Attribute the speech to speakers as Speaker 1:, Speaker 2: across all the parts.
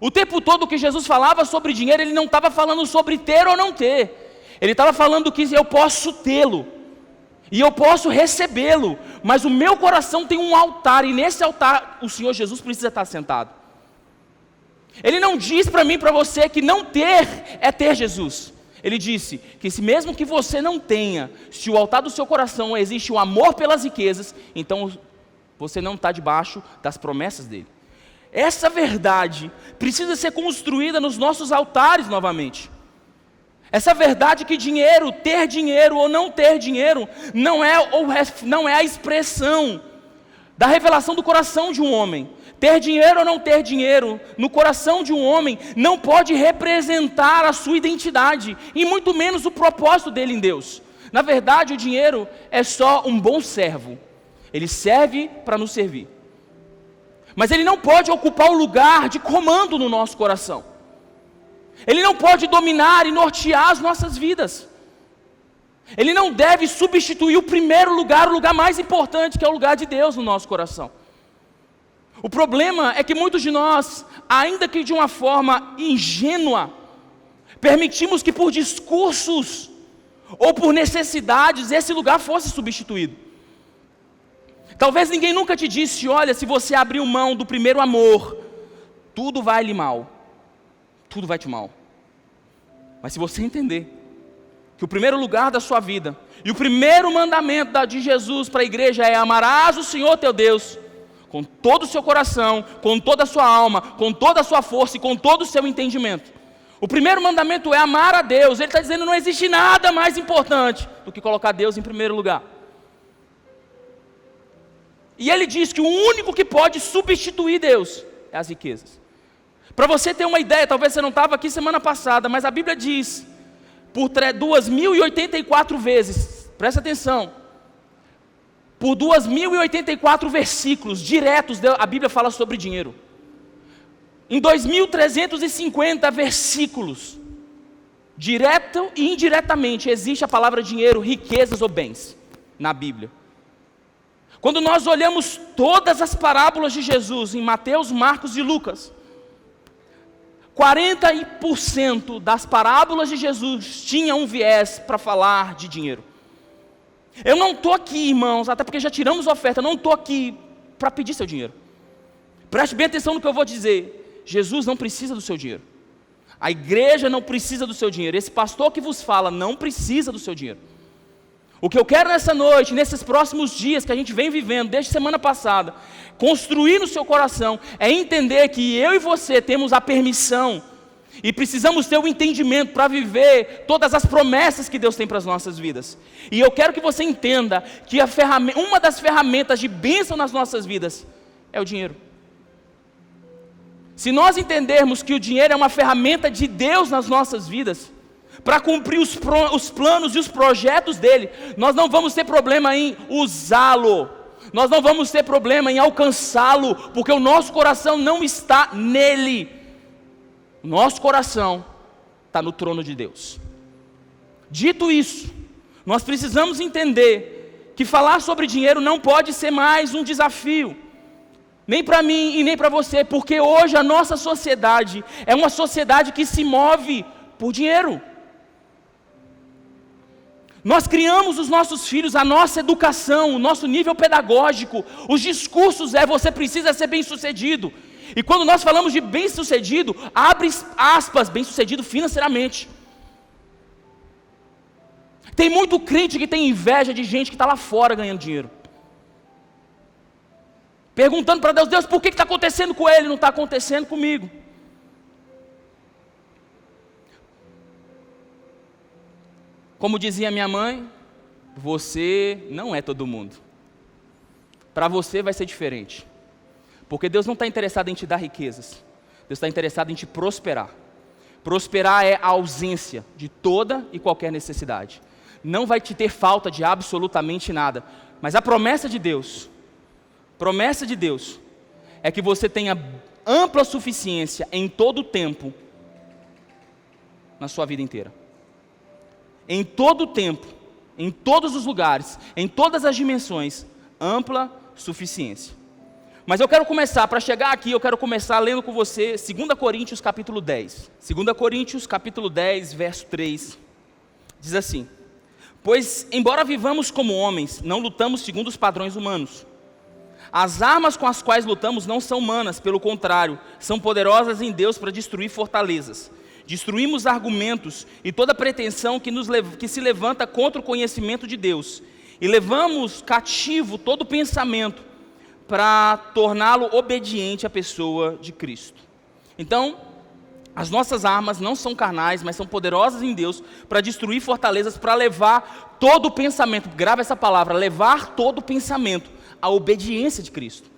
Speaker 1: O tempo todo que Jesus falava sobre dinheiro, ele não estava falando sobre ter ou não ter. Ele estava falando que eu posso tê-lo, e eu posso recebê-lo, mas o meu coração tem um altar, e nesse altar o Senhor Jesus precisa estar sentado. Ele não diz para mim e para você que não ter é ter Jesus. Ele disse que se mesmo que você não tenha, se o altar do seu coração existe o amor pelas riquezas, então você não está debaixo das promessas dele. Essa verdade precisa ser construída nos nossos altares novamente. Essa verdade que ter dinheiro ou não ter dinheiro, não é a expressão da revelação do coração de um homem. Ter dinheiro ou não ter dinheiro, no coração de um homem, não pode representar a sua identidade, e muito menos o propósito dele em Deus. Na verdade, o dinheiro é só um bom servo. Ele serve para nos servir. Mas ele não pode ocupar o lugar de comando no nosso coração. Ele não pode dominar e nortear as nossas vidas. Ele não deve substituir o primeiro lugar, o lugar mais importante, que é o lugar de Deus no nosso coração. O problema é que muitos de nós, ainda que de uma forma ingênua, permitimos que por discursos ou por necessidades esse lugar fosse substituído. Talvez ninguém nunca te disse: olha, se você abrir mão do primeiro amor, tudo vai lhe mal, tudo vai te mal. Mas se você entender que o primeiro lugar da sua vida e o primeiro mandamento de Jesus para a igreja é: amarás o Senhor teu Deus com todo o seu coração, com toda a sua alma, com toda a sua força e com todo o seu entendimento. O primeiro mandamento é amar a Deus. Ele está dizendo: não existe nada mais importante do que colocar Deus em primeiro lugar. E ele diz que o único que pode substituir Deus é as riquezas. Para você ter uma ideia, talvez você não estava aqui semana passada, mas a Bíblia diz, por 2.084 vezes, presta atenção, por 2.084 versículos diretos, a Bíblia fala sobre dinheiro. Em 2.350 versículos, direto e indiretamente, existe a palavra dinheiro, riquezas ou bens, na Bíblia. Quando nós olhamos todas as parábolas de Jesus, em Mateus, Marcos e Lucas, 40% das parábolas de Jesus tinham um viés para falar de dinheiro. Eu não estou aqui, irmãos, até porque já tiramos a oferta, eu não estou aqui para pedir seu dinheiro. Preste bem atenção no que eu vou dizer. Jesus não precisa do seu dinheiro. A igreja não precisa do seu dinheiro. Esse pastor que vos fala não precisa do seu dinheiro. O que eu quero nessa noite, nesses próximos dias que a gente vem vivendo, desde semana passada, construir no seu coração, é entender que eu e você temos a permissão e precisamos ter o entendimento para viver todas as promessas que Deus tem para as nossas vidas. E eu quero que você entenda que uma das ferramentas de bênção nas nossas vidas é o dinheiro. Se nós entendermos que o dinheiro é uma ferramenta de Deus nas nossas vidas, para cumprir os planos e os projetos dele, nós não vamos ter problema em usá-lo, nós não vamos ter problema em alcançá-lo, porque o nosso coração não está nele, o nosso coração está no trono de Deus. Dito isso, nós precisamos entender que falar sobre dinheiro não pode ser mais um desafio, nem para mim e nem para você, porque hoje a nossa sociedade é uma sociedade que se move por dinheiro. Nós criamos os nossos filhos, a nossa educação, o nosso nível pedagógico, os discursos você precisa ser bem-sucedido. E quando nós falamos de bem-sucedido, abre aspas, bem-sucedido financeiramente. Tem muito crente que tem inveja de gente que está lá fora ganhando dinheiro. Perguntando para Deus: Deus, por que está acontecendo com ele, não está acontecendo comigo? Como dizia minha mãe, você não é todo mundo. Para você vai ser diferente. Porque Deus não está interessado em te dar riquezas. Deus está interessado em te prosperar. Prosperar é a ausência de toda e qualquer necessidade. Não vai te ter falta de absolutamente nada. Mas a promessa de Deus é que você tenha ampla suficiência em todo o tempo, na sua vida inteira. Em todo o tempo, em todos os lugares, em todas as dimensões, ampla suficiência. Mas eu quero começar, para chegar aqui, eu quero começar lendo com você 2 Coríntios capítulo 10. 2 Coríntios capítulo 10, verso 3, diz assim: pois, embora vivamos como homens, não lutamos segundo os padrões humanos. As armas com as quais lutamos não são humanas, pelo contrário, são poderosas em Deus para destruir fortalezas. Destruímos argumentos e toda pretensão que se levanta contra o conhecimento de Deus. E levamos cativo todo pensamento para torná-lo obediente à pessoa de Cristo. Então, as nossas armas não são carnais, mas são poderosas em Deus para destruir fortalezas, para levar todo o pensamento, grava essa palavra, levar todo o pensamento à obediência de Cristo.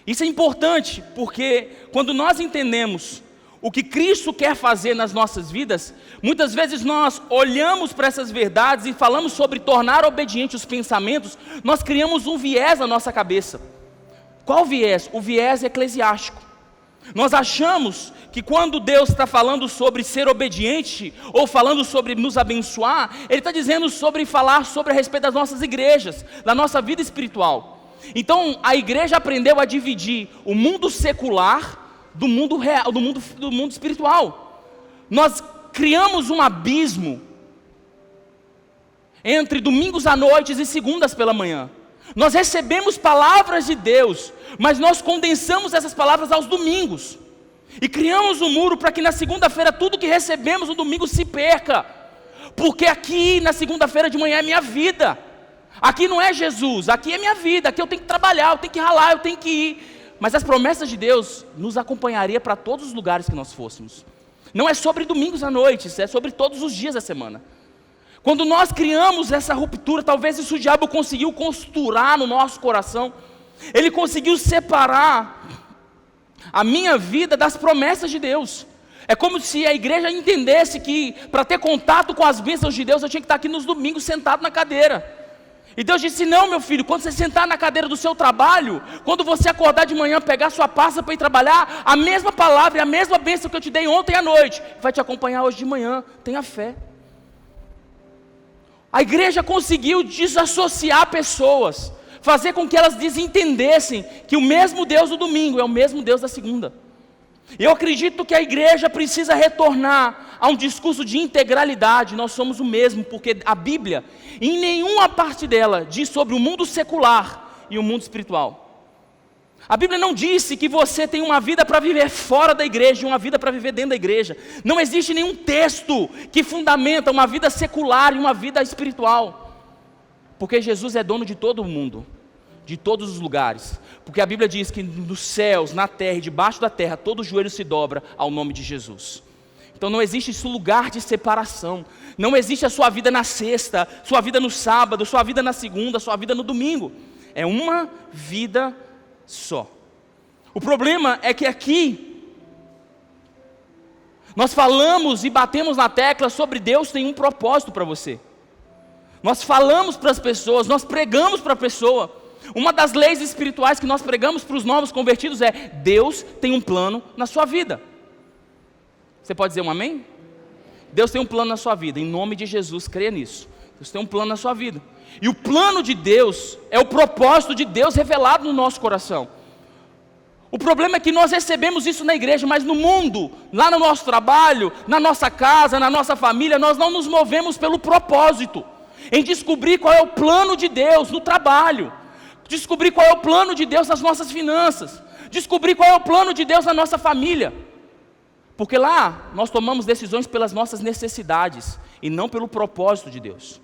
Speaker 1: Isso é importante, porque quando nós entendemos o que Cristo quer fazer nas nossas vidas, muitas vezes nós olhamos para essas verdades e falamos sobre tornar obediente os pensamentos, nós criamos um viés na nossa cabeça. Qual viés? O viés eclesiástico. Nós achamos que quando Deus está falando sobre ser obediente, ou falando sobre nos abençoar, Ele está dizendo sobre falar sobre a respeito das nossas igrejas, da nossa vida espiritual. Então a igreja aprendeu a dividir o mundo secular do mundo real, do mundo espiritual. Nós criamos um abismo entre domingos à noite e segundas pela manhã. Nós recebemos palavras de Deus, mas nós condensamos essas palavras aos domingos. E criamos um muro para que na segunda-feira tudo que recebemos no domingo se perca. Porque aqui na segunda-feira de manhã é minha vida. Aqui não é Jesus, aqui é minha vida. Aqui eu tenho que trabalhar, eu tenho que ralar, eu tenho que ir. Mas as promessas de Deus nos acompanharia para todos os lugares que nós fôssemos. Não é sobre domingos à noite, é sobre todos os dias da semana. Quando nós criamos essa ruptura, talvez isso o diabo conseguiu costurar no nosso coração. Ele conseguiu separar a minha vida das promessas de Deus. É como se a igreja entendesse que para ter contato com as bênçãos de Deus, eu tinha que estar aqui nos domingos sentado na cadeira. E Deus disse: não, meu filho, quando você sentar na cadeira do seu trabalho, quando você acordar de manhã, pegar sua pasta para ir trabalhar, a mesma palavra e a mesma bênção que eu te dei ontem à noite, vai te acompanhar hoje de manhã. Tenha fé. A igreja conseguiu desassociar pessoas, fazer com que elas desentendessem que o mesmo Deus do domingo é o mesmo Deus da segunda. Eu acredito que a igreja precisa retornar a um discurso de integralidade. Nós somos o mesmo, porque a Bíblia, em nenhuma parte dela, diz sobre o mundo secular e o mundo espiritual. A Bíblia não disse que você tem uma vida para viver fora da igreja e uma vida para viver dentro da igreja. Não existe nenhum texto que fundamenta uma vida secular e uma vida espiritual. Porque Jesus é dono de todo o mundo, de todos os lugares. Porque a Bíblia diz que nos céus, na terra e debaixo da terra, todo joelho se dobra ao nome de Jesus. Então não existe esse lugar de separação. Não existe a sua vida na sexta, sua vida no sábado, sua vida na segunda, sua vida no domingo. É uma vida só. O problema é que aqui nós falamos e batemos na tecla sobre Deus tem um propósito para você. Nós falamos para as pessoas, nós pregamos para a pessoa. Uma das leis espirituais que nós pregamos para os novos convertidos é: Deus tem um plano na sua vida. Você pode dizer um amém? Deus tem um plano na sua vida, em nome de Jesus, creia nisso. Deus tem um plano na sua vida. E o plano de Deus é o propósito de Deus revelado no nosso coração. O problema é que nós recebemos isso na igreja, mas no mundo, lá no nosso trabalho, na nossa casa, na nossa família, nós não nos movemos pelo propósito, em descobrir qual é o plano de Deus no trabalho, descobrir qual é o plano de Deus nas nossas finanças, descobrir qual é o plano de Deus na nossa família. Porque lá nós tomamos decisões pelas nossas necessidades e não pelo propósito de Deus.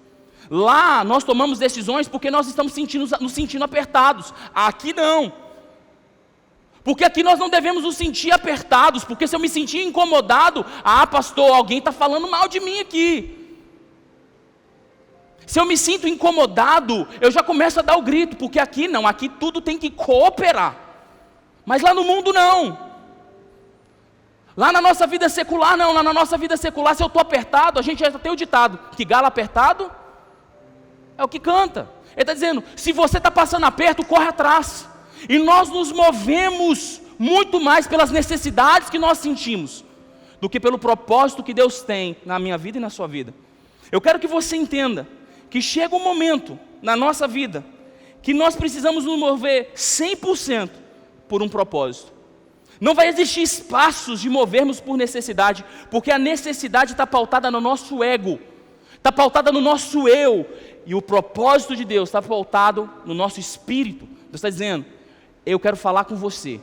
Speaker 1: Lá nós tomamos decisões porque nós estamos nos sentindo apertados. Aqui não. Porque aqui nós não devemos nos sentir apertados. Porque se eu me sentir incomodado, pastor, alguém está falando mal de mim aqui. Se eu me sinto incomodado, eu já começo a dar o grito. Porque aqui não, aqui tudo tem que cooperar. Mas lá no mundo não. Lá na nossa vida secular não. Lá na nossa vida secular, se eu estou apertado, a gente já tem o ditado que galo apertado é o que canta. Ele está dizendo: se você está passando aperto, corre atrás. E nós nos movemos muito mais pelas necessidades que nós sentimos do que pelo propósito que Deus tem na minha vida e na sua vida. Eu quero que você entenda que chega um momento na nossa vida que nós precisamos nos mover 100% por um propósito. Não vai existir espaços de movermos por necessidade, porque a necessidade está pautada no nosso ego, está pautada no nosso eu, e o propósito de Deus está pautado no nosso espírito. Deus está dizendo, eu quero falar com você,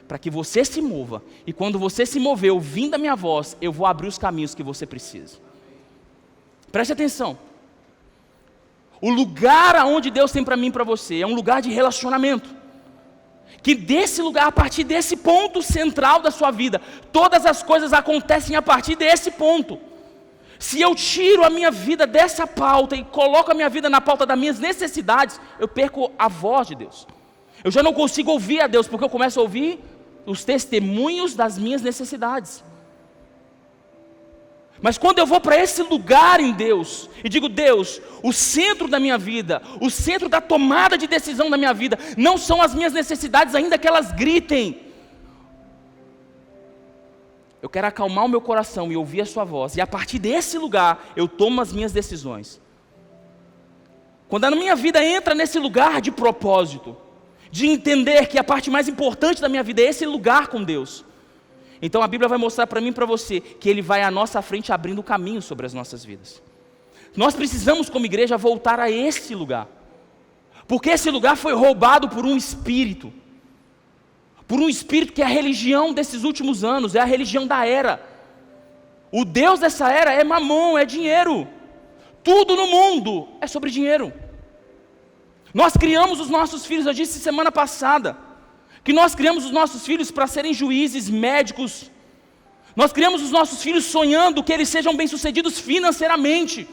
Speaker 1: para que você se mova, e quando você se mover, ouvindo a minha voz, eu vou abrir os caminhos que você precisa. Preste atenção, o lugar aonde Deus tem para mim e para você, é um lugar de relacionamento, que desse lugar, a partir desse ponto central da sua vida, todas as coisas acontecem a partir desse ponto. Se eu tiro a minha vida dessa pauta e coloco a minha vida na pauta das minhas necessidades, eu perco a voz de Deus. Eu já não consigo ouvir a Deus, porque eu começo a ouvir os testemunhos das minhas necessidades. Mas quando eu vou para esse lugar em Deus, e digo, Deus, o centro da minha vida, o centro da tomada de decisão da minha vida, não são as minhas necessidades, ainda que elas gritem. Eu quero acalmar o meu coração e ouvir a sua voz, e a partir desse lugar, eu tomo as minhas decisões. Quando a minha vida entra nesse lugar de propósito, de entender que a parte mais importante da minha vida é esse lugar com Deus, então a Bíblia vai mostrar para mim e para você, que Ele vai à nossa frente abrindo caminho sobre as nossas vidas. Nós precisamos como igreja voltar a esse lugar, porque esse lugar foi roubado por um espírito que é a religião desses últimos anos, é a religião da era. O Deus dessa era é mamon, é dinheiro. Tudo no mundo é sobre dinheiro. Nós criamos os nossos filhos, eu disse semana passada, que nós criamos os nossos filhos para serem juízes, médicos. Nós criamos os nossos filhos sonhando que eles sejam bem-sucedidos financeiramente.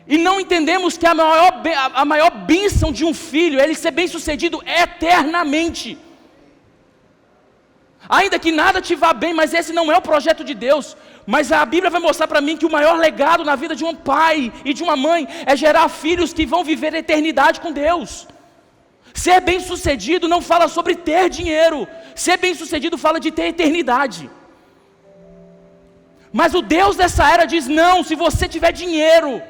Speaker 1: E não entendemos que a maior bênção de um filho é ele ser bem-sucedido eternamente. Ainda que nada te vá bem, mas esse não é o projeto de Deus. Mas a Bíblia vai mostrar para mim que o maior legado na vida de um pai e de uma mãe é gerar filhos que vão viver a eternidade com Deus. Ser bem-sucedido não fala sobre ter dinheiro. Ser bem-sucedido fala de ter eternidade. Mas o Deus dessa era diz, não, se você tiver dinheiro,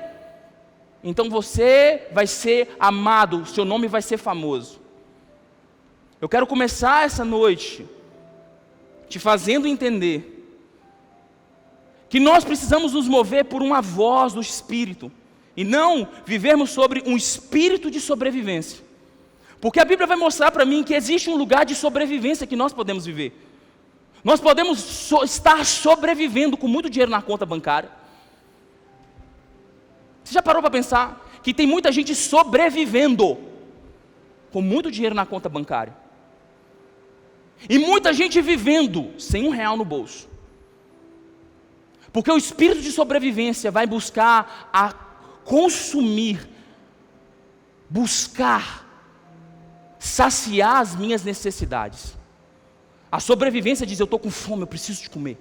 Speaker 1: então você vai ser amado, seu nome vai ser famoso. Eu quero começar essa noite te fazendo entender que nós precisamos nos mover por uma voz do Espírito, e não vivermos sobre um espírito de sobrevivência, porque a Bíblia vai mostrar para mim que existe um lugar de sobrevivência que nós podemos viver. Nós podemos estar sobrevivendo com muito dinheiro na conta bancária. Você já parou para pensar que tem muita gente sobrevivendo com muito dinheiro na conta bancária? E muita gente vivendo sem R$1 no bolso. Porque o espírito de sobrevivência vai buscar a consumir, buscar saciar as minhas necessidades. A sobrevivência diz, eu estou com fome, eu preciso de comer.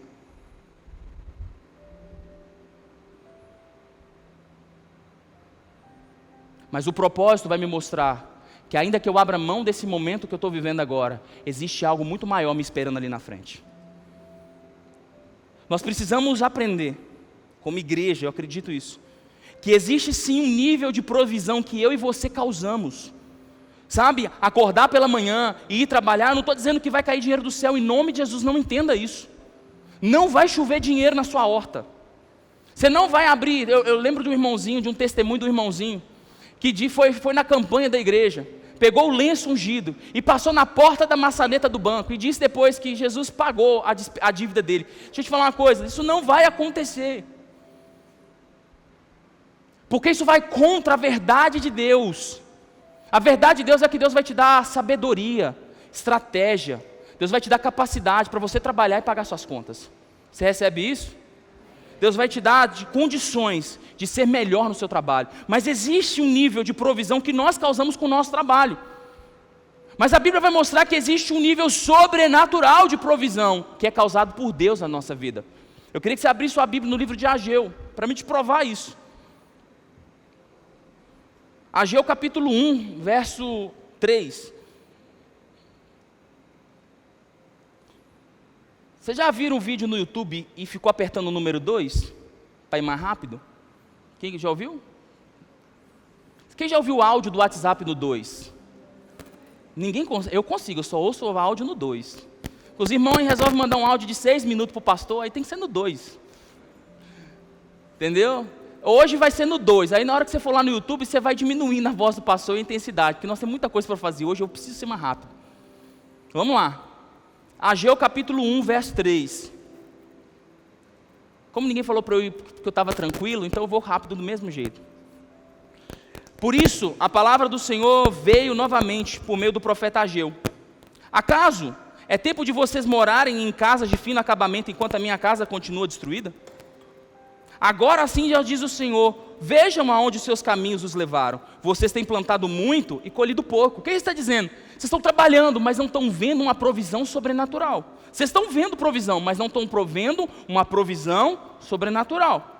Speaker 1: Mas o propósito vai me mostrar que ainda que eu abra mão desse momento que eu estou vivendo agora, existe algo muito maior me esperando ali na frente. Nós precisamos aprender, como igreja, eu acredito isso, que existe sim um nível de provisão que eu e você causamos. Sabe, acordar pela manhã e ir trabalhar, eu não estou dizendo que vai cair dinheiro do céu, em nome de Jesus, não entenda isso. Não vai chover dinheiro na sua horta. Você não vai abrir, eu lembro de um irmãozinho, de um testemunho do irmãozinho, que foi na campanha da igreja, pegou o lenço ungido e passou na porta da maçaneta do banco e disse depois que Jesus pagou a dívida dele. Deixa eu te falar uma coisa, isso não vai acontecer. Porque isso vai contra a verdade de Deus. A verdade de Deus é que Deus vai te dar sabedoria, estratégia. Deus vai te dar capacidade para você trabalhar e pagar suas contas. Você recebe isso? Deus vai te dar condições de ser melhor no seu trabalho. Mas existe um nível de provisão que nós causamos com o nosso trabalho. Mas a Bíblia vai mostrar que existe um nível sobrenatural de provisão, que é causado por Deus na nossa vida. Eu queria que você abrisse sua Bíblia no livro de Ageu, para me te provar isso. Ageu capítulo 1, verso 3. Vocês já viram um vídeo no YouTube e ficou apertando o número 2? Para ir mais rápido? Quem já ouviu? Quem já ouviu o áudio do WhatsApp no 2? Eu consigo, eu só ouço o áudio no 2. Os irmãos resolvem mandar um áudio de 6 minutos para o pastor, aí tem que ser no 2. Entendeu? Hoje vai ser no 2, aí na hora que você for lá no YouTube, você vai diminuindo a voz do pastor e a intensidade, porque nós temos muita coisa para fazer hoje, eu preciso ser mais rápido. Vamos lá. Ageu capítulo 1, verso 3. Como ninguém falou para eu ir porque eu estava tranquilo, então eu vou rápido do mesmo jeito. Por isso, a palavra do Senhor veio novamente por meio do profeta Ageu. Acaso é tempo de vocês morarem em casas de fino acabamento enquanto a minha casa continua destruída? Agora sim já diz o Senhor, vejam aonde os seus caminhos os levaram. Vocês têm plantado muito e colhido pouco. O que ele está dizendo? Vocês estão trabalhando, mas não estão vendo uma provisão sobrenatural. Vocês estão vendo provisão, mas não estão provendo uma provisão sobrenatural.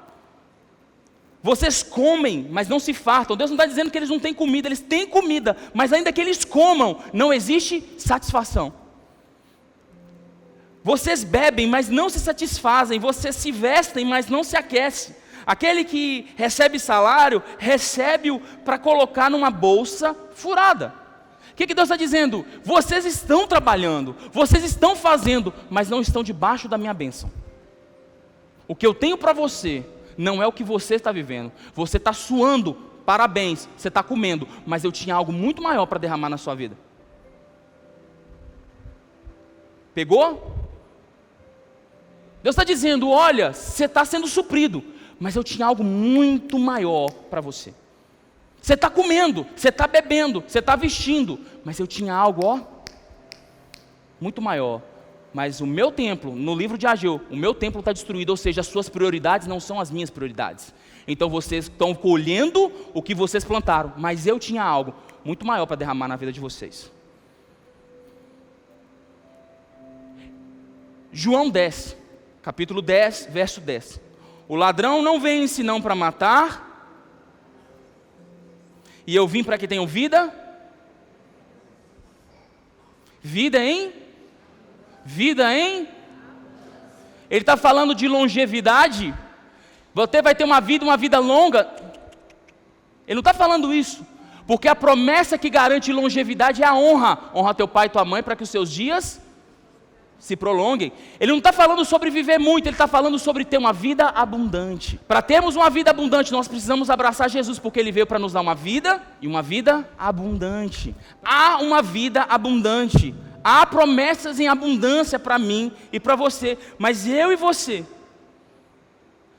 Speaker 1: Vocês comem, mas não se fartam. Deus não está dizendo que eles não têm comida, eles têm comida, mas ainda que eles comam, não existe satisfação. Vocês bebem, mas não se satisfazem. Vocês se vestem, mas não se aquecem. Aquele que recebe salário, recebe-o para colocar numa bolsa furada. O que Deus está dizendo? Vocês estão trabalhando, vocês estão fazendo, mas não estão debaixo da minha bênção. O que eu tenho para você não é o que você está vivendo. Você está suando, parabéns, você está comendo, mas eu tinha algo muito maior para derramar na sua vida. Pegou? Deus está dizendo, olha, você está sendo suprido, mas eu tinha algo muito maior para você. Você está comendo, você está bebendo, você está vestindo, mas eu tinha algo, muito maior. Mas o meu templo, no livro de Ageu, o meu templo está destruído, ou seja, as suas prioridades não são as minhas prioridades. Então vocês estão colhendo o que vocês plantaram, mas eu tinha algo muito maior para derramar na vida de vocês. João 10, capítulo 10, verso 10. O ladrão não vem senão para matar, e eu vim para que tenham vida. Vida em? Vida em? Ele está falando de longevidade. Você vai ter uma vida longa. Ele não está falando isso, porque a promessa que garante longevidade é a honra. Honra teu pai e tua mãe para que os seus dias se prolonguem. Ele não está falando sobre viver muito, ele está falando sobre ter uma vida abundante. Para termos uma vida abundante, nós precisamos abraçar Jesus, porque Ele veio para nos dar uma vida, e uma vida abundante. Há uma vida abundante, há promessas em abundância para mim e para você, mas eu e você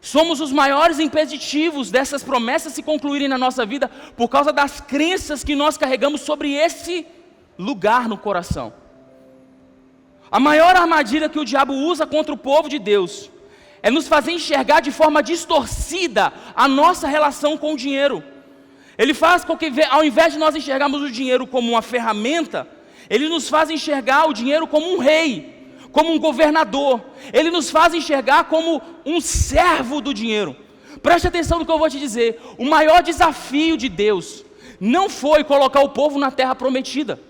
Speaker 1: somos os maiores impeditivos dessas promessas se concluírem na nossa vida, por causa das crenças que nós carregamos sobre esse lugar no coração. A maior armadilha que o diabo usa contra o povo de Deus é nos fazer enxergar de forma distorcida a nossa relação com o dinheiro. Ele faz com que, ao invés de nós enxergarmos o dinheiro como uma ferramenta, ele nos faz enxergar o dinheiro como um rei, como um governador. Ele nos faz enxergar como um servo do dinheiro. Preste atenção no que eu vou te dizer. O maior desafio de Deus não foi colocar o povo na terra prometida.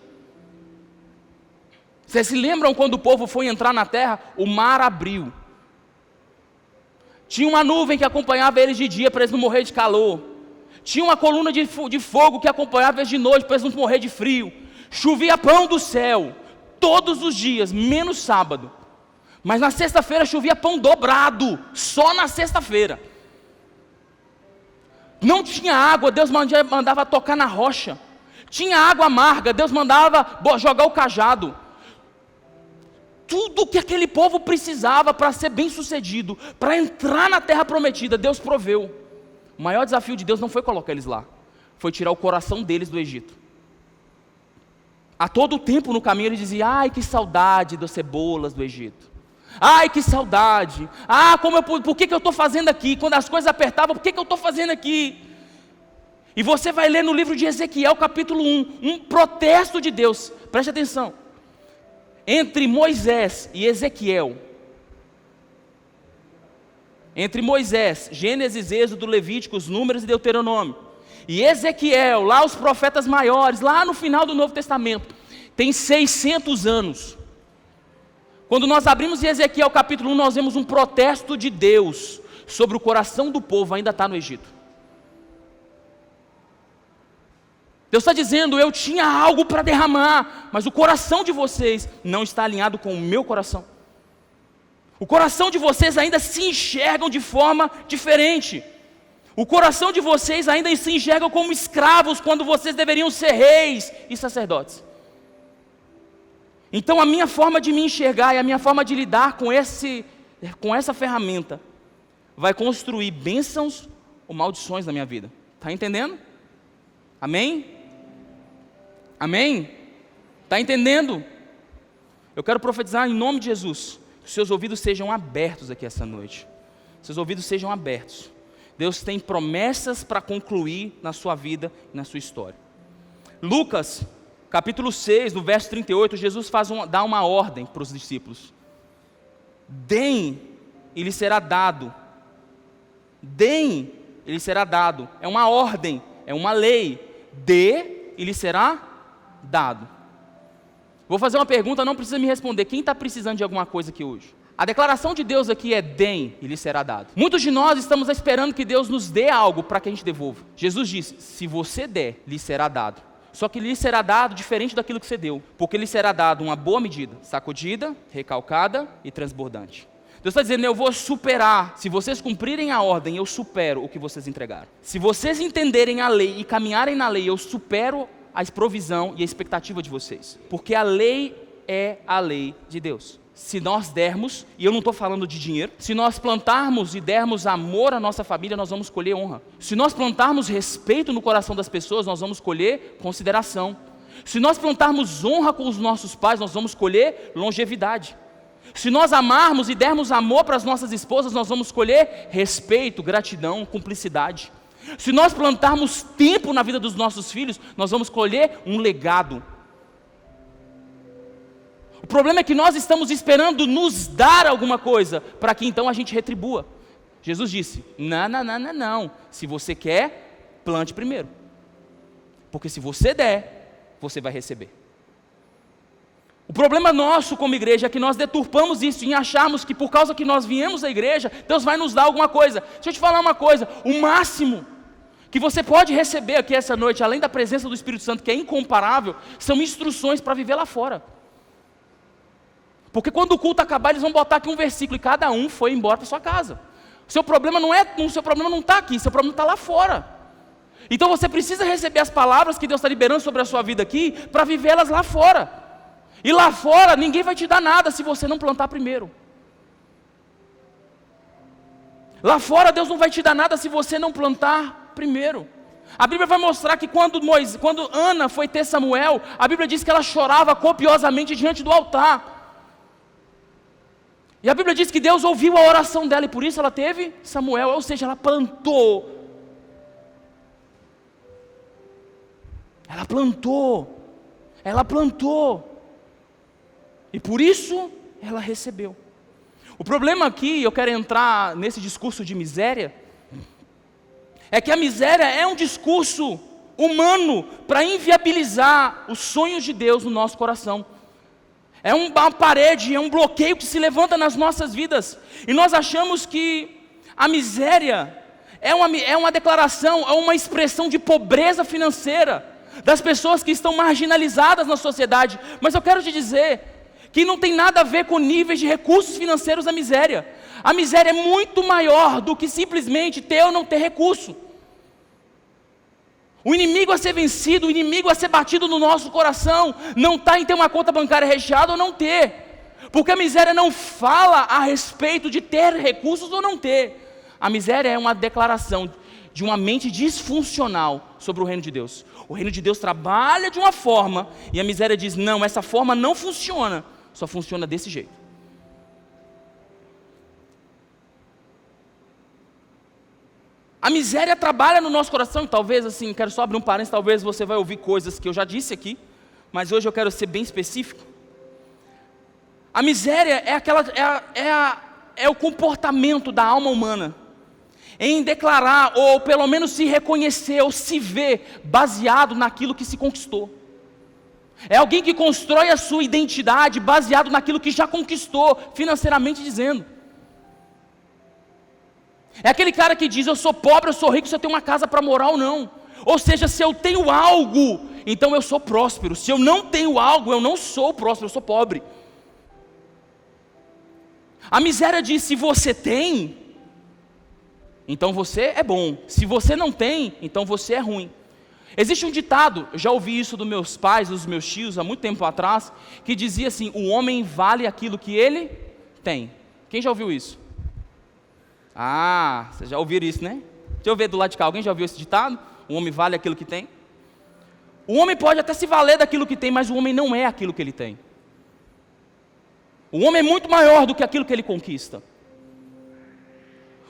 Speaker 1: Vocês se lembram quando o povo foi entrar na terra? O mar abriu. Tinha uma nuvem que acompanhava eles de dia para eles não morrer de calor. Tinha uma coluna de fogo que acompanhava eles de noite para eles não morrer de frio. Chovia pão do céu todos os dias, menos sábado. Mas na sexta-feira chovia pão dobrado, só na sexta-feira. Não tinha água, Deus mandava tocar na rocha. Tinha água amarga, Deus mandava jogar o cajado. Tudo que aquele povo precisava para ser bem sucedido, para entrar na terra prometida, Deus proveu. O maior desafio de Deus não foi colocar eles lá, foi tirar o coração deles do Egito. A todo tempo no caminho ele dizia, ai que saudade das cebolas do Egito. Ai que saudade, por que eu estou fazendo aqui? Quando as coisas apertavam, por que eu estou fazendo aqui? E você vai ler no livro de Ezequiel capítulo 1, um protesto de Deus, preste atenção. Entre Moisés e Ezequiel, entre Moisés, Gênesis, Êxodo, Levíticos, Números e Deuteronômio, e Ezequiel, lá os profetas maiores, lá no final do Novo Testamento, tem 600 anos. Quando nós abrimos em Ezequiel capítulo 1, nós vemos um protesto de Deus sobre o coração do povo, ainda está no Egito. Deus está dizendo, eu tinha algo para derramar, mas o coração de vocês não está alinhado com o meu coração. O coração de vocês ainda se enxergam de forma diferente. O coração de vocês ainda se enxergam como escravos, quando vocês deveriam ser reis e sacerdotes. Então a minha forma de me enxergar e a minha forma de lidar com essa ferramenta vai construir bênçãos ou maldições na minha vida. Está entendendo? Amém? Amém? Está entendendo? Eu quero profetizar em nome de Jesus, que seus ouvidos sejam abertos aqui essa noite. Seus ouvidos sejam abertos. Deus tem promessas para concluir na sua vida e na sua história. Lucas, capítulo 6, no verso 38, Jesus dá uma ordem para os discípulos. Deem, e lhe será dado. Deem, e lhe será dado. É uma ordem, é uma lei. Dê, e lhe será dado. Vou fazer uma pergunta, não precisa me responder. Quem está precisando de alguma coisa aqui hoje? A declaração de Deus aqui é: deem e lhe será dado. Muitos de nós estamos esperando que Deus nos dê algo para que a gente devolva. Jesus disse: se você der, lhe será dado. Só que lhe será dado diferente daquilo que você deu, porque lhe será dado uma boa medida, sacudida, recalcada e transbordante. Deus está dizendo: eu vou superar. Se vocês cumprirem a ordem, eu supero o que vocês entregaram. Se vocês entenderem a lei e caminharem na lei, eu supero a provisão e a expectativa de vocês, porque a lei é a lei de Deus. Se nós dermos, e eu não estou falando de dinheiro, se nós plantarmos e dermos amor à nossa família, nós vamos colher honra. Se nós plantarmos respeito no coração das pessoas, nós vamos colher consideração. Se nós plantarmos honra com os nossos pais, nós vamos colher longevidade. Se nós amarmos e dermos amor para as nossas esposas, nós vamos colher respeito, gratidão, cumplicidade. Se nós plantarmos tempo na vida dos nossos filhos, nós vamos colher um legado. O problema é que nós estamos esperando nos dar alguma coisa, para que então a gente retribua. Jesus disse: não. Se você quer, plante primeiro. Porque se você der, você vai receber. O problema nosso como igreja é que nós deturpamos isso em acharmos que por causa que nós viemos à igreja, Deus vai nos dar alguma coisa. Deixa eu te falar uma coisa: o máximo que você pode receber aqui essa noite, além da presença do Espírito Santo, que é incomparável, são instruções para viver lá fora. Porque quando o culto acabar, eles vão botar aqui um versículo e cada um foi embora para sua casa. O seu problema não está aqui, seu problema está lá fora. Então você precisa receber as palavras que Deus está liberando sobre a sua vida aqui, para vivê-las lá fora. E lá fora, ninguém vai te dar nada se você não plantar primeiro. Lá fora, Deus não vai te dar nada se você não plantar primeiro. A Bíblia vai mostrar que quando Ana foi ter Samuel, a Bíblia diz que ela chorava copiosamente diante do altar. E a Bíblia diz que Deus ouviu a oração dela e por isso ela teve Samuel, ou seja, ela plantou. Ela plantou. E por isso ela recebeu. O problema aqui, eu quero entrar nesse discurso de miséria, é que a miséria é um discurso humano para inviabilizar os sonhos de Deus no nosso coração. É uma parede, é um bloqueio que se levanta nas nossas vidas. E nós achamos que a miséria é uma declaração, é uma expressão de pobreza financeira das pessoas que estão marginalizadas na sociedade. Mas eu quero te dizer que não tem nada a ver com níveis de recursos financeiros da miséria. A miséria é muito maior do que simplesmente ter ou não ter recurso. O inimigo a ser vencido, o inimigo a ser batido no nosso coração, não está em ter uma conta bancária recheada ou não ter, porque a miséria não fala a respeito de ter recursos ou não ter. A miséria é uma declaração de uma mente disfuncional sobre o reino de Deus. O reino de Deus trabalha de uma forma, e a miséria diz: não, essa forma não funciona, só funciona desse jeito. A miséria trabalha no nosso coração, e talvez assim, quero só abrir um parênteses, talvez você vai ouvir coisas que eu já disse aqui, mas hoje eu quero ser bem específico. A miséria é o comportamento da alma humana em declarar, ou pelo menos se reconhecer, ou se ver baseado naquilo que se conquistou. É alguém que constrói a sua identidade baseado naquilo que já conquistou, financeiramente dizendo. É aquele cara que diz: eu sou pobre, eu sou rico, se eu tenho uma casa para morar ou não. Ou seja, se eu tenho algo, então eu sou próspero. Se eu não tenho algo, eu não sou próspero, eu sou pobre. A miséria diz: se você tem, então você é bom. Se você não tem, então você é ruim. Existe um ditado, eu já ouvi isso dos meus pais, dos meus tios, há muito tempo atrás, que dizia assim: o homem vale aquilo que ele tem. Quem já ouviu isso? Ah, vocês já ouviram isso, né? Deixa eu ver do lado de cá, alguém já ouviu esse ditado? O homem vale aquilo que tem? O homem pode até se valer daquilo que tem, mas o homem não é aquilo que ele tem. O homem é muito maior do que aquilo que ele conquista.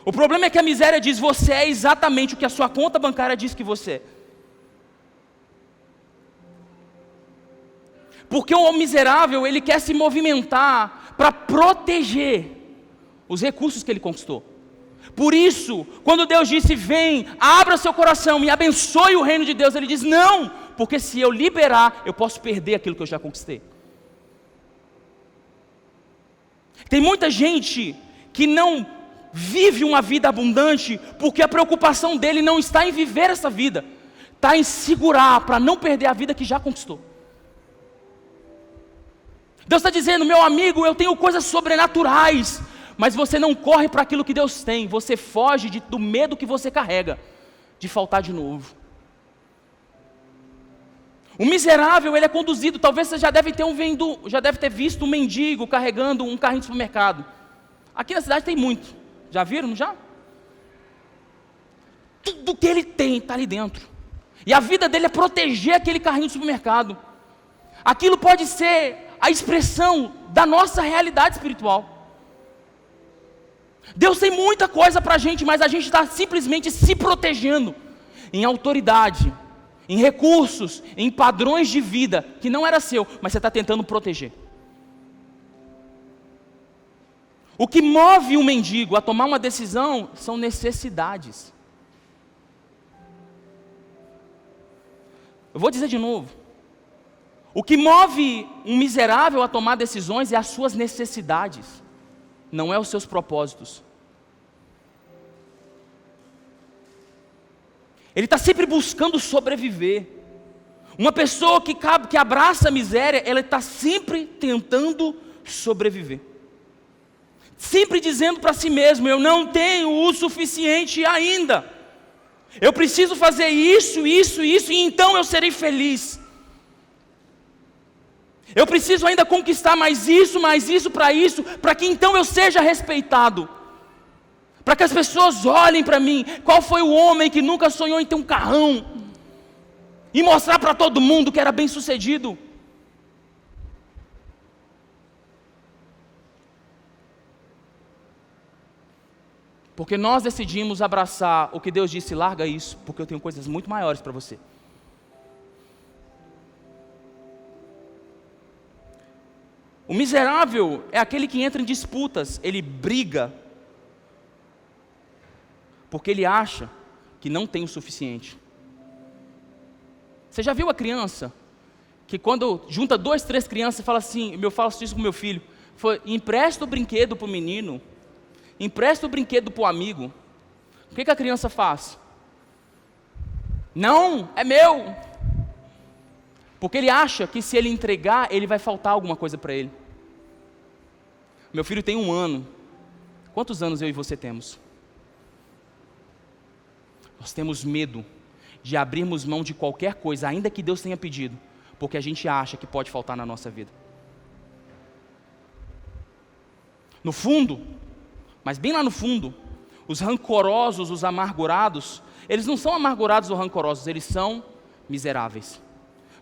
Speaker 1: O problema é que a miséria diz: você é exatamente o que a sua conta bancária diz que você é. Porque o miserável, ele quer se movimentar para proteger os recursos que ele conquistou. Por isso, quando Deus disse: vem, abra seu coração e abençoe o reino de Deus, ele diz: não, porque se eu liberar, eu posso perder aquilo que eu já conquistei. Tem muita gente que não vive uma vida abundante, porque a preocupação dele não está em viver essa vida, está em segurar para não perder a vida que já conquistou. Deus está dizendo: meu amigo, eu tenho coisas sobrenaturais, mas você não corre para aquilo que Deus tem, você foge do medo que você carrega, de faltar de novo. O miserável, ele é conduzido, talvez você já deve ter visto um mendigo carregando um carrinho de supermercado. Aqui na cidade tem muito, já viram, já? Tudo que ele tem está ali dentro, e a vida dele é proteger aquele carrinho de supermercado. Aquilo pode ser a expressão da nossa realidade espiritual. Deus tem muita coisa para a gente, mas a gente está simplesmente se protegendo em autoridade, em recursos, em padrões de vida que não era seu, mas você está tentando proteger. O que move um mendigo a tomar uma decisão são necessidades. Eu vou dizer de novo: o que move um miserável a tomar decisões é as suas necessidades, não é os seus propósitos. Ele está sempre buscando sobreviver. Uma pessoa que abraça a miséria, ela está sempre tentando sobreviver. Sempre dizendo para si mesmo: eu não tenho o suficiente ainda. Eu preciso fazer isso, isso, isso, e então eu serei feliz. Eu preciso ainda conquistar mais isso para que então eu seja respeitado. Para que as pessoas olhem para mim. Qual foi o homem que nunca sonhou em ter um carrão? E mostrar para todo mundo que era bem sucedido. Porque nós decidimos abraçar o que Deus disse: larga isso, porque eu tenho coisas muito maiores para você. O miserável é aquele que entra em disputas, ele briga, porque ele acha que não tem o suficiente. Você já viu a criança, que quando junta 2, 3 crianças, fala assim, eu faço isso com meu filho, empresta o brinquedo para o menino, empresta o brinquedo para o amigo, o que a criança faz? Não, é meu, porque ele acha que se ele entregar, ele vai faltar alguma coisa para ele. Meu filho tem 1 ano, quantos anos eu e você temos? Nós temos medo de abrirmos mão de qualquer coisa, ainda que Deus tenha pedido, porque a gente acha que pode faltar na nossa vida. No fundo, mas bem lá no fundo, os rancorosos, os amargurados, eles não são amargurados ou rancorosos, eles são miseráveis.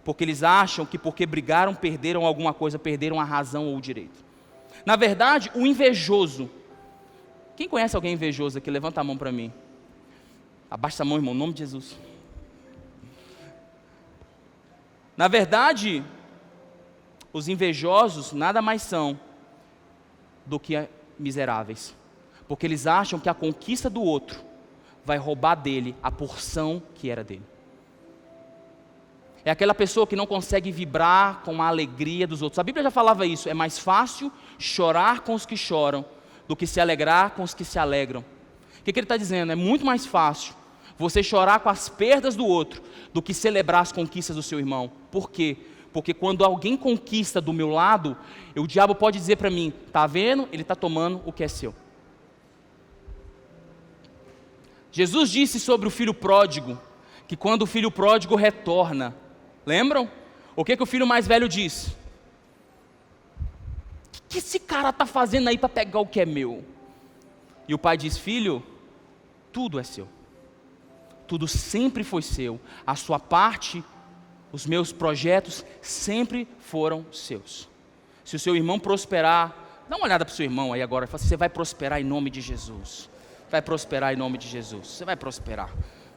Speaker 1: Porque eles acham que porque brigaram, perderam alguma coisa, perderam a razão ou o direito. Na verdade, o invejoso, quem conhece alguém invejoso aqui? Levanta a mão para mim. Abaixa a mão, irmão, em nome de Jesus. Na verdade, os invejosos nada mais são do que miseráveis. Porque eles acham que a conquista do outro vai roubar dele a porção que era dele. É aquela pessoa que não consegue vibrar com a alegria dos outros. A Bíblia já falava isso. É mais fácil chorar com os que choram do que se alegrar com os que se alegram. O que ele está dizendo? É muito mais fácil você chorar com as perdas do outro do que celebrar as conquistas do seu irmão. Por quê? Porque quando alguém conquista do meu lado, o diabo pode dizer para mim, tá vendo? Ele está tomando o que é seu. Jesus disse sobre o filho pródigo, que quando o filho pródigo retorna, lembram? O que o filho mais velho diz? O que esse cara está fazendo aí para pegar o que é meu? E o pai diz, filho, tudo é seu. Tudo sempre foi seu. A sua parte, os meus projetos sempre foram seus. Se o seu irmão prosperar, dá uma olhada para o seu irmão aí agora, fala assim, você vai prosperar em nome de Jesus. Vai prosperar em nome de Jesus. Você vai prosperar.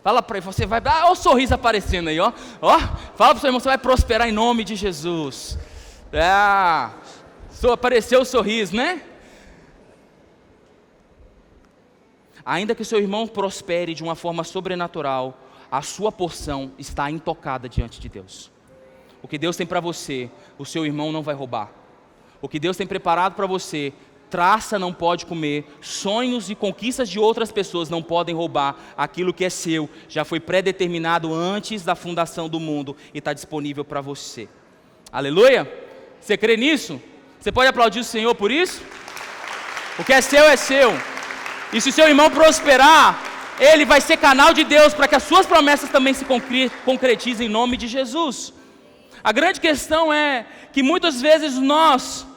Speaker 1: Fala para ele, você vai... olha o sorriso aparecendo aí, ó. Fala para o seu irmão, você vai prosperar em nome de Jesus. Apareceu o sorriso, né? Ainda que seu irmão prospere de uma forma sobrenatural, a sua porção está intocada diante de Deus. O que Deus tem para você, o seu irmão não vai roubar. O que Deus tem preparado para você, traça não pode comer, sonhos e conquistas de outras pessoas não podem roubar. Aquilo que é seu já foi predeterminado antes da fundação do mundo e está disponível para você. Aleluia? Você crê nisso? Você pode aplaudir o Senhor por isso? O que é seu é seu. E se o seu irmão prosperar, ele vai ser canal de Deus para que as suas promessas também se concretizem em nome de Jesus. A grande questão é que muitas vezes nós,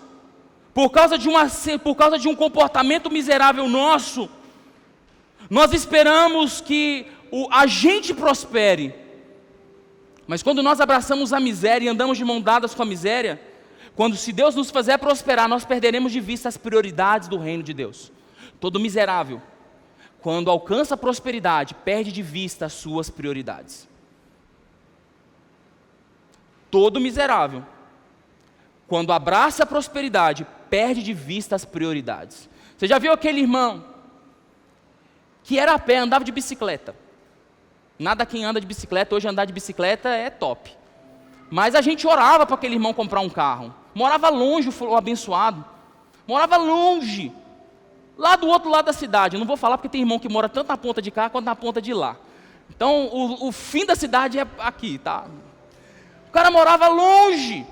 Speaker 1: por causa de um comportamento miserável nosso, nós esperamos que a gente prospere. Mas quando nós abraçamos a miséria e andamos de mão dadas com a miséria, se Deus nos fizer prosperar, nós perderemos de vista as prioridades do reino de Deus. Todo miserável, quando alcança a prosperidade, perde de vista as suas prioridades. Todo miserável, quando abraça a prosperidade, perde de vista as prioridades. Você já viu aquele irmão que era a pé, andava de bicicleta? Nada quem anda de bicicleta, hoje andar de bicicleta é top. Mas a gente orava para aquele irmão comprar um carro. Morava longe o abençoado. Morava longe. Lá do outro lado da cidade. Eu não vou falar porque tem irmão que mora tanto na ponta de cá quanto na ponta de lá. Então o fim da cidade é aqui, tá? O cara morava longe.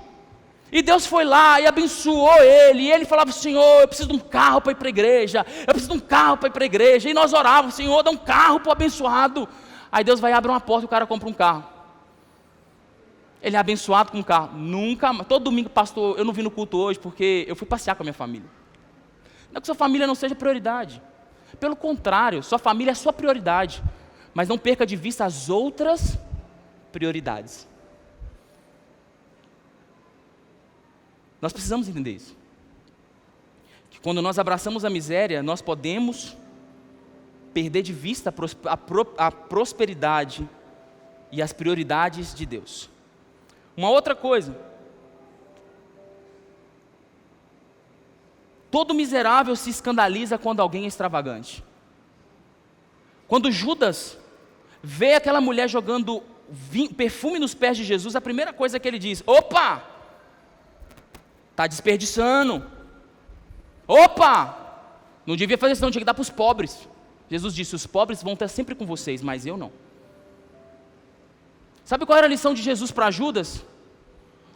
Speaker 1: E Deus foi lá e abençoou ele. E ele falava, Senhor, eu preciso de um carro para ir para a igreja. Eu preciso de um carro para ir para a igreja. E nós orávamos, Senhor, dá um carro para o abençoado. Aí Deus vai abrir uma porta e o cara compra um carro. Ele é abençoado com um carro. Nunca, todo domingo, pastor, eu não vim no culto hoje porque eu fui passear com a minha família. Não é que sua família não seja prioridade. Pelo contrário, sua família é sua prioridade. Mas não perca de vista as outras prioridades. Nós precisamos entender isso. Que quando nós abraçamos a miséria, nós podemos perder de vista a prosperidade e as prioridades de Deus. Uma outra coisa. Todo miserável se escandaliza quando alguém é extravagante. Quando Judas vê aquela mulher jogando perfume nos pés de Jesus, a primeira coisa que ele diz, opa! Está desperdiçando. Opa! Não devia fazer isso, não, tinha que dar para os pobres. Jesus disse, os pobres vão estar sempre com vocês, mas eu não. Sabe qual era a lição de Jesus para Judas?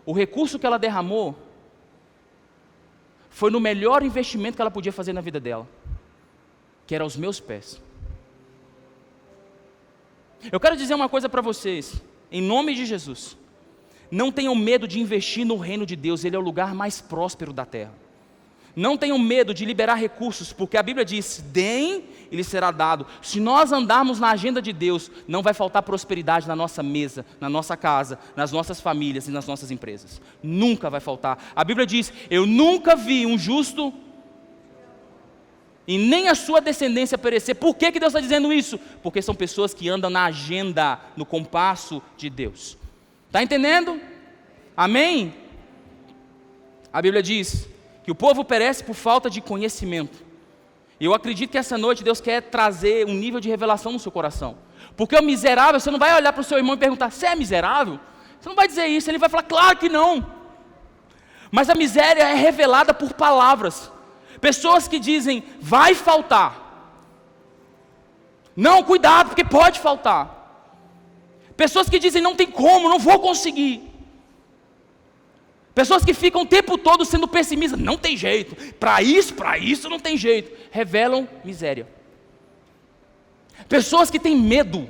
Speaker 1: O recurso que ela derramou foi no melhor investimento que ela podia fazer na vida dela, que era os meus pés. Eu quero dizer uma coisa para vocês, em nome de Jesus. Não tenham medo de investir no reino de Deus, ele é o lugar mais próspero da terra. Não tenham medo de liberar recursos, porque a Bíblia diz, deem e lhe será dado. Se nós andarmos na agenda de Deus, não vai faltar prosperidade na nossa mesa, na nossa casa, nas nossas famílias e nas nossas empresas. Nunca vai faltar. A Bíblia diz, eu nunca vi um justo e nem a sua descendência perecer. Por que Deus está dizendo isso? Porque são pessoas que andam na agenda, no compasso de Deus. Está entendendo? Amém? A Bíblia diz que o povo perece por falta de conhecimento. E eu acredito que essa noite Deus quer trazer um nível de revelação no seu coração. Porque o miserável, você não vai olhar para o seu irmão e perguntar, você é miserável? Você não vai dizer isso, ele vai falar, claro que não. Mas a miséria é revelada por palavras. Pessoas que dizem, vai faltar. Não, cuidado, porque pode faltar. Pessoas que dizem, não tem como, não vou conseguir. Pessoas que ficam o tempo todo sendo pessimistas, não tem jeito, para isso não tem jeito. Revelam miséria. Pessoas que têm medo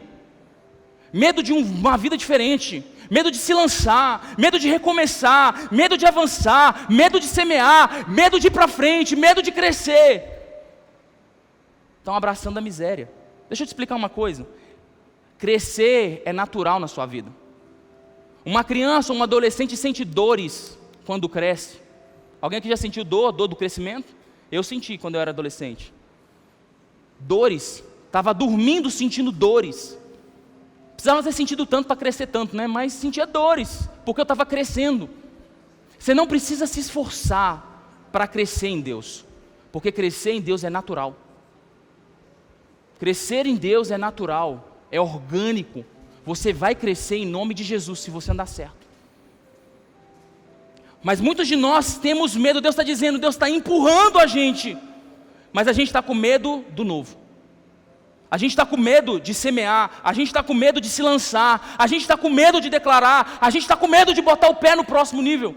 Speaker 1: de uma vida diferente, medo de se lançar, medo de recomeçar, medo de avançar, medo de semear, medo de ir para frente, medo de crescer. Estão abraçando a miséria. Deixa eu te explicar uma coisa. Crescer é natural na sua vida. Uma criança ou um adolescente sente dores quando cresce. Alguém aqui já sentiu dor do crescimento? Eu senti quando eu era adolescente. Dores. Estava dormindo sentindo dores. Precisava ter sentido tanto para crescer tanto, né? Mas sentia dores, porque eu estava crescendo. Você não precisa se esforçar para crescer em Deus, porque crescer em Deus é natural. Crescer em Deus é natural, é orgânico. Você vai crescer em nome de Jesus, se você andar certo. Mas muitos de nós temos medo, Deus está dizendo, Deus está empurrando a gente, mas a gente está com medo do novo. A gente está com medo de semear, a gente está com medo de se lançar, a gente está com medo de declarar, a gente está com medo de botar o pé no próximo nível.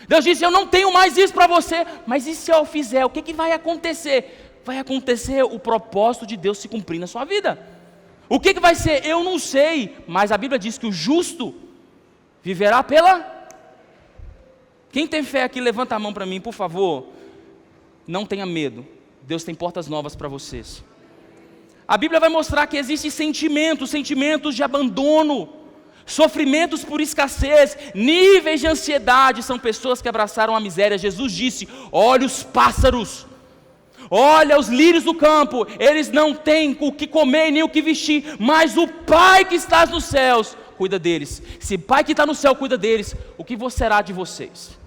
Speaker 1: Deus disse, eu não tenho mais isso para você, mas e se eu fizer, o que vai acontecer? Vai acontecer o propósito de Deus se cumprir na sua vida. O que vai ser? Eu não sei, mas a Bíblia diz que o justo viverá pela... Quem tem fé aqui, levanta a mão para mim, por favor. Não tenha medo, Deus tem portas novas para vocês. A Bíblia vai mostrar que existem sentimentos de abandono, sofrimentos por escassez, níveis de ansiedade. São pessoas que abraçaram a miséria. Jesus disse, olha os pássaros, olha os lírios do campo, eles não têm o que comer nem o que vestir, mas o Pai que está nos céus cuida deles. Se o Pai que está no céu cuida deles, o que será de vocês?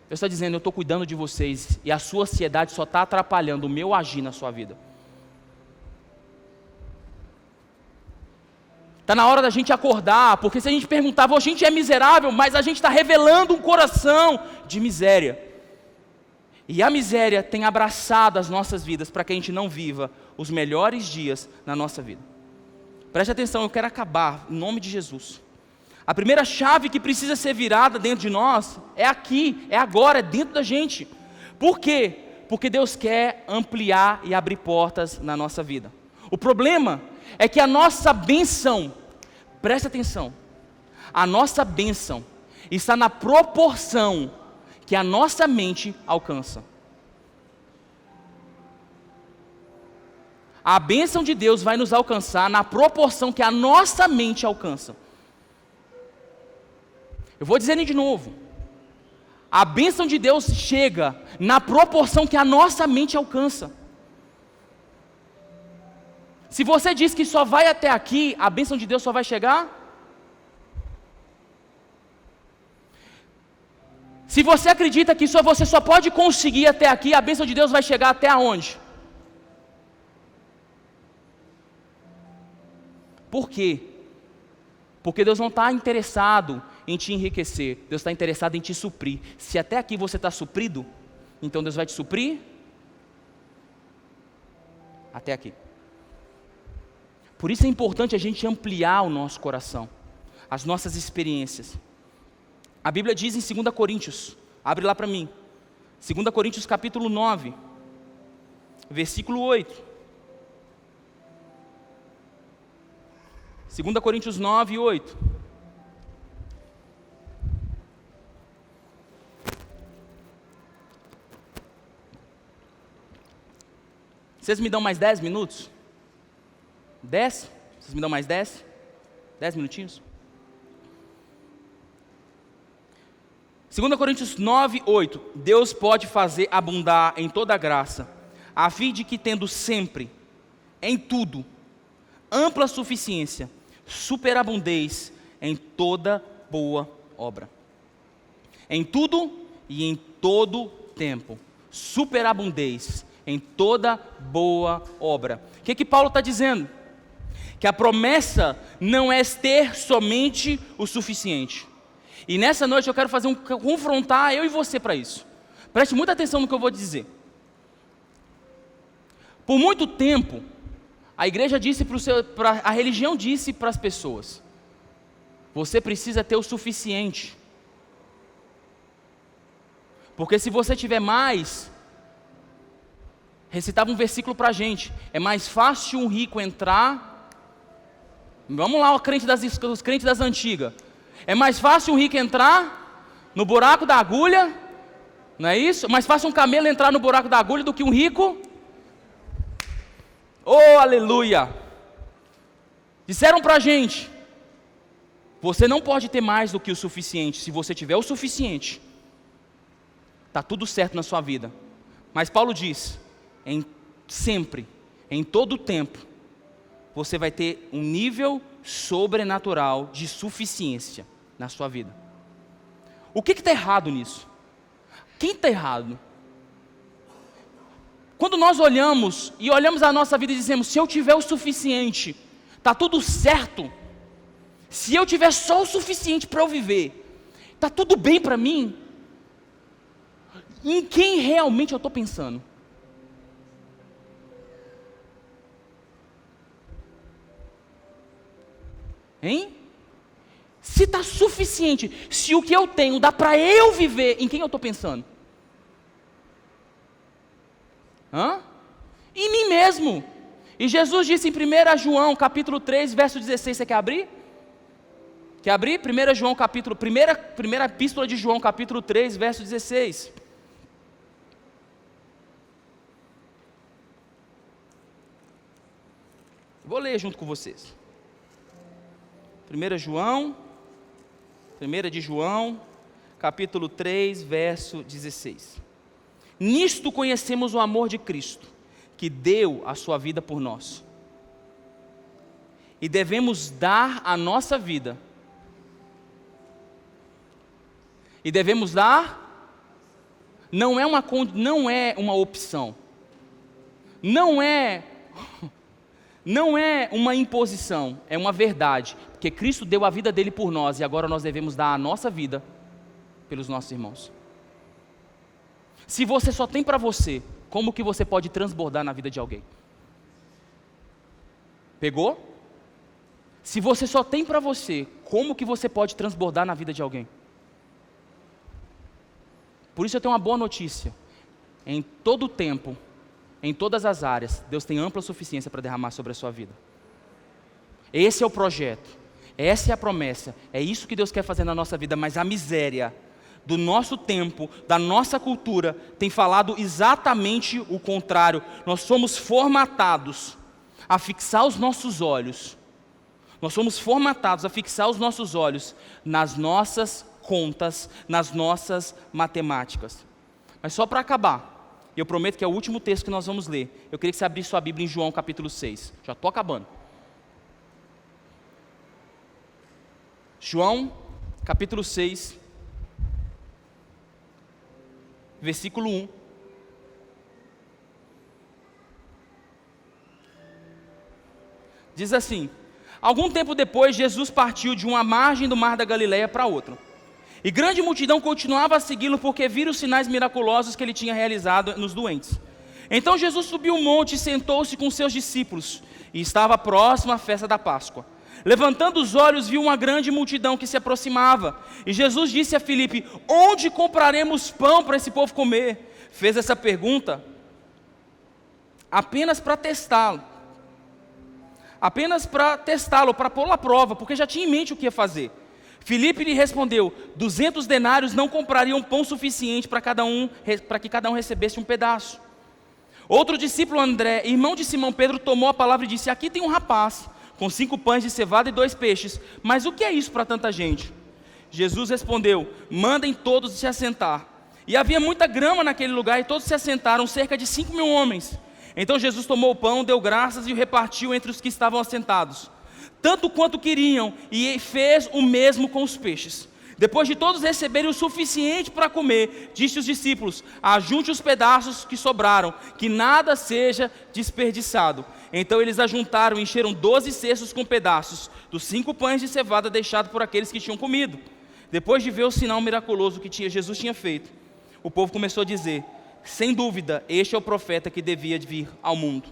Speaker 1: Deus está dizendo, eu estou cuidando de vocês, e a sua ansiedade só está atrapalhando o meu agir na sua vida. Está na hora da gente acordar, porque se a gente perguntar, a gente é miserável, mas a gente está revelando um coração de miséria. E a miséria tem abraçado as nossas vidas, para que a gente não viva os melhores dias na nossa vida. Preste atenção, eu quero acabar, em nome de Jesus. A primeira chave que precisa ser virada dentro de nós é aqui, é agora, é dentro da gente. Por quê? Porque Deus quer ampliar e abrir portas na nossa vida. O problema é que a nossa bênção, presta atenção, a nossa bênção está na proporção que a nossa mente alcança. A bênção de Deus vai nos alcançar na proporção que a nossa mente alcança. Eu vou dizer de novo. A bênção de Deus chega na proporção que a nossa mente alcança. Se você diz que só vai até aqui, a bênção de Deus só vai chegar? Se você acredita que você só pode conseguir até aqui, a bênção de Deus vai chegar até aonde? Por quê? Porque Deus não está interessado em te enriquecer, Deus está interessado em te suprir. Se até aqui você está suprido, então Deus vai te suprir até aqui. Por isso é importante a gente ampliar o nosso coração, as nossas experiências. A Bíblia diz em 2 Coríntios, abre lá para mim, 2 Coríntios capítulo 9, versículo 8. 2 Coríntios 9, 8. Vocês me dão mais 10 minutos? 10? Vocês me dão mais 10? 10 minutinhos? 2 Coríntios 9, 8. Deus pode fazer abundar em toda graça, a fim de que tendo sempre, em tudo, ampla suficiência, superabundez em toda boa obra. Em tudo e em todo tempo, superabundez em toda boa obra. O que Paulo está dizendo? Que a promessa não é ter somente o suficiente. E nessa noite eu quero confrontar eu e você para isso. Preste muita atenção no que eu vou dizer. Por muito tempo, a igreja disse a religião disse para as pessoas: você precisa ter o suficiente. Porque se você tiver mais, recitava um versículo para a gente: é mais fácil um rico entrar. Vamos lá, os crentes das antigas. É mais fácil um rico entrar no buraco da agulha, não é isso? É mais fácil um camelo entrar no buraco da agulha do que um rico. Oh, aleluia! Disseram para a gente: você não pode ter mais do que o suficiente. Se você tiver o suficiente, está tudo certo na sua vida. Mas Paulo diz: sempre, em todo o tempo, você vai ter um nível sobrenatural de suficiência na sua vida. O que está errado nisso? Quem está errado? Quando nós olhamos a nossa vida e dizemos: se eu tiver o suficiente, está tudo certo. Se eu tiver só o suficiente para eu viver, está tudo bem para mim. Em quem realmente eu estou pensando? Hein? Se está suficiente, se o que eu tenho dá para eu viver, em quem eu estou pensando? Em mim mesmo. E Jesus disse em 1 João capítulo 3, verso 16, você quer abrir? Quer abrir? 1 João capítulo, primeira epístola de João capítulo 3, verso 16. Vou ler junto com vocês. 1 de João, capítulo 3, verso 16. Nisto conhecemos o amor de Cristo, que deu a sua vida por nós. E devemos dar a nossa vida. E devemos dar, não é uma opção. Não é uma imposição, é uma verdade. Porque Cristo deu a vida dele por nós, e agora nós devemos dar a nossa vida pelos nossos irmãos. Se você só tem para você, como que você pode transbordar na vida de alguém? Pegou? Se você só tem para você, como que você pode transbordar na vida de alguém? Por isso eu tenho uma boa notícia. Em todo o tempo, em todas as áreas, Deus tem ampla suficiência para derramar sobre a sua vida. Esse é o projeto, essa é a promessa, é isso que Deus quer fazer na nossa vida. Mas a miséria do nosso tempo, da nossa cultura, tem falado exatamente o contrário. Nós somos formatados a fixar os nossos olhos, nas nossas contas, nas nossas matemáticas. Mas só para acabar, eu prometo que é o último texto que nós vamos ler. Eu queria que você abrisse sua Bíblia em João capítulo 6. Já estou acabando. João capítulo 6, versículo 1. Diz assim: algum tempo depois, Jesus partiu de uma margem do mar da Galileia para outra. E grande multidão continuava a segui-lo, porque viram os sinais miraculosos que ele tinha realizado nos doentes. Então Jesus subiu um monte e sentou-se com seus discípulos, e estava próximo à festa da Páscoa. Levantando os olhos, viu uma grande multidão que se aproximava. E Jesus disse a Filipe: onde compraremos pão para esse povo comer? Fez essa pergunta apenas para testá-lo. Para pô-lo à prova, porque já tinha em mente o que ia fazer. Filipe lhe respondeu: 200 denários não comprariam pão suficiente para que cada um recebesse um pedaço. Outro discípulo, André, irmão de Simão Pedro, tomou a palavra e disse: aqui tem um rapaz com 5 pães de cevada e 2 peixes, mas o que é isso para tanta gente? Jesus respondeu: mandem todos se assentar. E havia muita grama naquele lugar, e todos se assentaram, cerca de 5.000 homens. Então Jesus tomou o pão, deu graças e o repartiu entre os que estavam assentados, tanto quanto queriam, e fez o mesmo com os peixes. Depois de todos receberem o suficiente para comer, disse aos discípulos: ajunte os pedaços que sobraram, que nada seja desperdiçado. Então eles ajuntaram e encheram 12 cestos com pedaços dos 5 pães de cevada deixados por aqueles que tinham comido. Depois de ver o sinal miraculoso que Jesus tinha feito, o povo começou a dizer: sem dúvida, este é o profeta que devia vir ao mundo.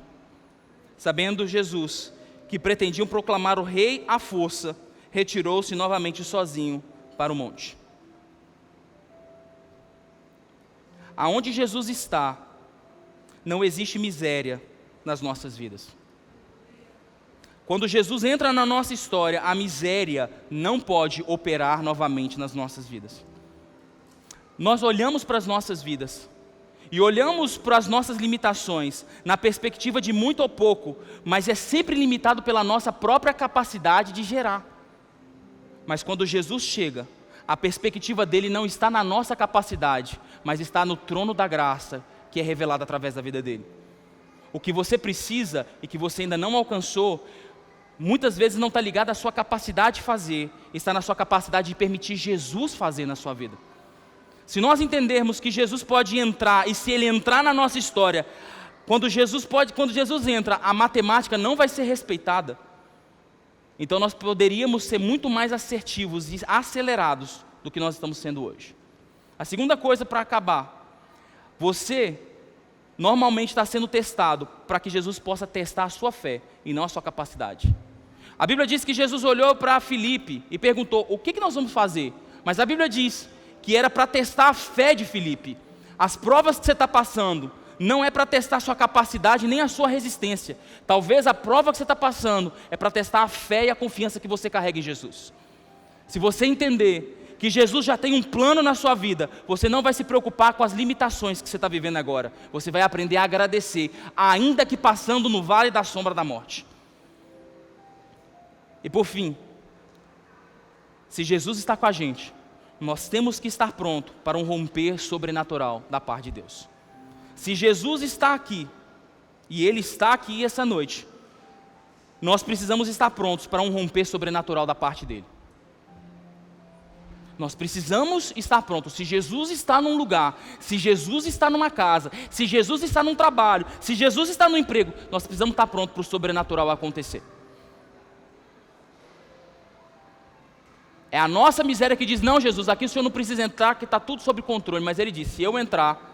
Speaker 1: Sabendo Jesus que pretendiam proclamar o rei à força, retirou-se novamente sozinho para o monte. Aonde Jesus está, não existe miséria nas nossas vidas. Quando Jesus entra na nossa história, a miséria não pode operar novamente nas nossas vidas. Nós olhamos para as nossas vidas e olhamos para as nossas limitações na perspectiva de muito ou pouco, mas é sempre limitado pela nossa própria capacidade de gerar. Mas quando Jesus chega, a perspectiva dele não está na nossa capacidade, mas está no trono da graça, que é revelado através da vida dele. O que você precisa e que você ainda não alcançou, muitas vezes não está ligado à sua capacidade de fazer, está na sua capacidade de permitir Jesus fazer na sua vida. Se nós entendermos que Jesus pode entrar, e se Ele entrar na nossa história, quando Jesus entra, a matemática não vai ser respeitada. Então nós poderíamos ser muito mais assertivos e acelerados do que nós estamos sendo hoje. A segunda coisa para acabar, você normalmente está sendo testado para que Jesus possa testar a sua fé e não a sua capacidade. A Bíblia diz que Jesus olhou para Filipe e perguntou, o que nós vamos fazer? Mas a Bíblia diz que era para testar a fé de Filipe. As provas que você está passando não é para testar a sua capacidade nem a sua resistência. Talvez a prova que você está passando é para testar a fé e a confiança que você carrega em Jesus. Se você entender que Jesus já tem um plano na sua vida, você não vai se preocupar com as limitações que você está vivendo agora. Você vai aprender a agradecer, ainda que passando no vale da sombra da morte. E por fim, se Jesus está com a gente, nós temos que estar pronto para um romper sobrenatural da parte de Deus. Se Jesus está aqui, e Ele está aqui essa noite, nós precisamos estar prontos para um romper sobrenatural da parte dEle. Nós precisamos estar prontos. Se Jesus está num lugar, se Jesus está numa casa, se Jesus está num trabalho, se Jesus está no emprego, nós precisamos estar prontos para o sobrenatural acontecer. É a nossa miséria que diz, não Jesus, aqui o Senhor não precisa entrar, que está tudo sob controle. Mas Ele diz, se eu entrar,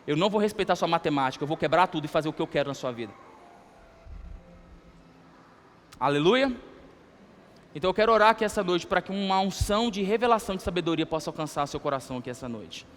Speaker 1: eu não vou respeitar a sua matemática, eu vou quebrar tudo e fazer o que eu quero na sua vida. Aleluia? Então eu quero orar aqui essa noite para que uma unção de revelação de sabedoria possa alcançar seu coração aqui essa noite.